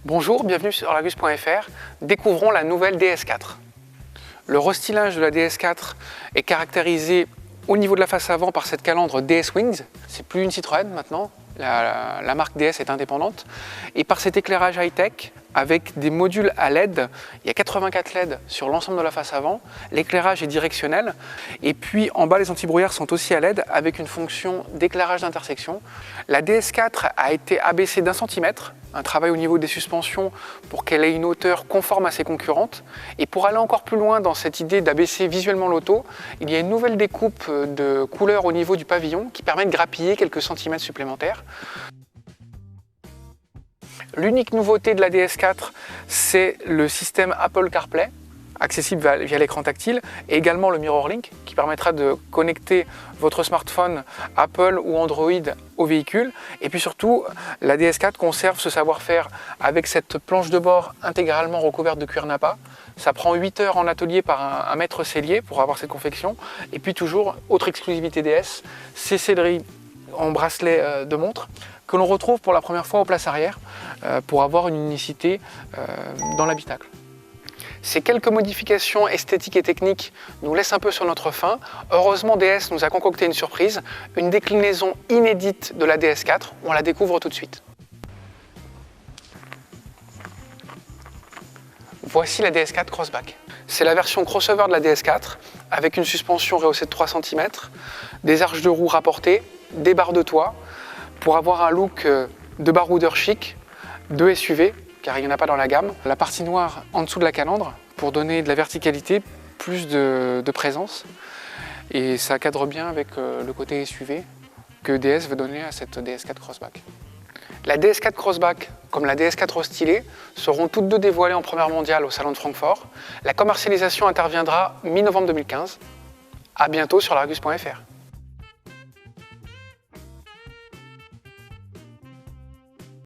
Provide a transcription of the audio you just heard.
Bonjour, bienvenue sur l'Argus.fr. Découvrons la nouvelle DS4. Le restylage de la DS4 est caractérisé au niveau de la face avant par cette calandre DS Wings. C'est plus une Citroën maintenant, la marque DS est indépendante. Et par cet éclairage high-tech avec des modules à LED. Il y a 84 LED sur l'ensemble de la face avant. L'éclairage est directionnel. Et puis en bas, les antibrouillards sont aussi à LED avec une fonction d'éclairage d'intersection. La DS4 a été abaissée d'1 centimètre. Un travail au niveau des suspensions pour qu'elle ait une hauteur conforme à ses concurrentes. Et pour aller encore plus loin dans cette idée d'abaisser visuellement l'auto, il y a une nouvelle découpe de couleurs au niveau du pavillon qui permet de grappiller quelques centimètres supplémentaires. L'unique nouveauté de la DS4, c'est le système Apple CarPlay, accessible via l'écran tactile, et également le MirrorLink, qui permettra de connecter votre smartphone Apple ou Android au véhicule. Et puis surtout, la DS4 conserve ce savoir-faire avec cette planche de bord intégralement recouverte de cuir Nappa. Ça prend 8 heures en atelier par un maître sellier pour avoir cette confection. Et puis toujours, autre exclusivité DS, ces selleries en bracelet de montre que l'on retrouve pour la première fois aux places arrière pour avoir une unicité dans l'habitacle. Ces quelques modifications esthétiques et techniques nous laissent un peu sur notre faim. Heureusement, DS nous a concocté une surprise, une déclinaison inédite de la DS4. On la découvre tout de suite. Voici la DS4 Crossback. C'est la version crossover de la DS4 avec une suspension rehaussée de 3 cm, des arches de roue rapportées, des barres de toit pour avoir un look de baroudeur chic, de SUV, car il n'y en a pas dans la gamme. La partie noire en dessous de la calandre pour donner de la verticalité, plus de présence. Et ça cadre bien avec le côté SUV que DS veut donner à cette DS4 Crossback. La DS4 Crossback, comme la DS4 restylée, seront toutes deux dévoilées en première mondiale au Salon de Francfort. La commercialisation interviendra mi-novembre 2015. À bientôt sur l'Argus.fr.